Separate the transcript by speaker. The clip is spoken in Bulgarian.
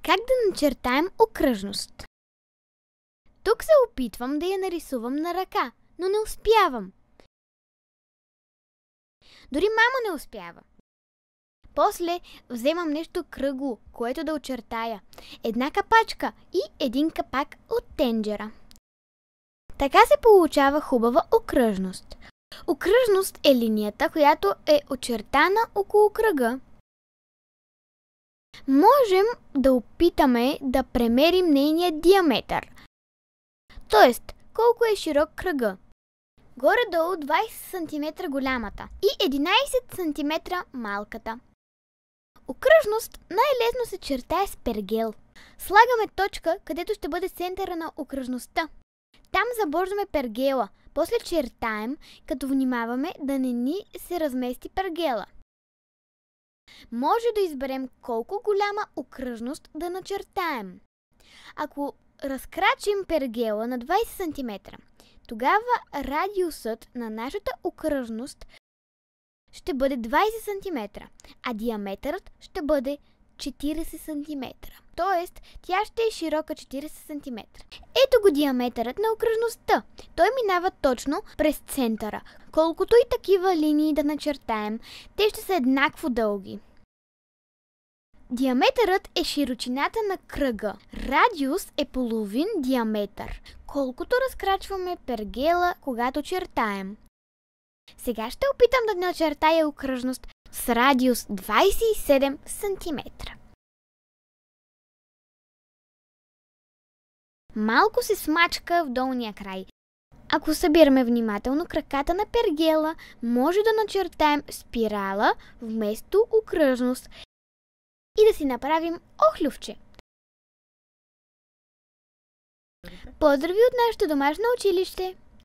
Speaker 1: Как да начертаем окръжност? Тук се опитвам да я нарисувам на ръка, но не успявам. Дори мама не успява. После вземам нещо кръгло, което да очертая. Една капачка и един капак от тенджера. Така се получава хубава окръжност. Окръжност е линията, която е очертана около кръга. Можем да опитаме да премерим нейния диаметър. Тоест, колко е широк кръга. Горе-долу 20 см голямата и 11 см малката. Окръжност най-лесно се чертае с пергел. Слагаме точка, където ще бъде центъра на окръжността. Там забождаме пергела, после чертаем, като внимаваме да не ни се размести пергела. Може да изберем колко голяма окръжност да начертаем. Ако разкрачим пергела на 20 см, тогава радиусът на нашата окръжност ще бъде 20 см, а диаметърът ще бъде 40 см. Тоест, тя ще е широка 40 см. Ето го диаметърът на окръжността. Той минава точно през центъра. Колкото и такива линии да начертаем, те ще са еднакво дълги. Диаметърът е широчината на кръга. Радиус е половин диаметър. Колкото разкрачваме пергела, когато чертаем. Сега ще опитам да начертая окръжност с радиус 27 см. Малко се смачка в долния край. Ако събираме внимателно краката на пергела, може да начертаем спирала вместо окръжност и да си направим охлювче. Поздрави от нашето домашно училище!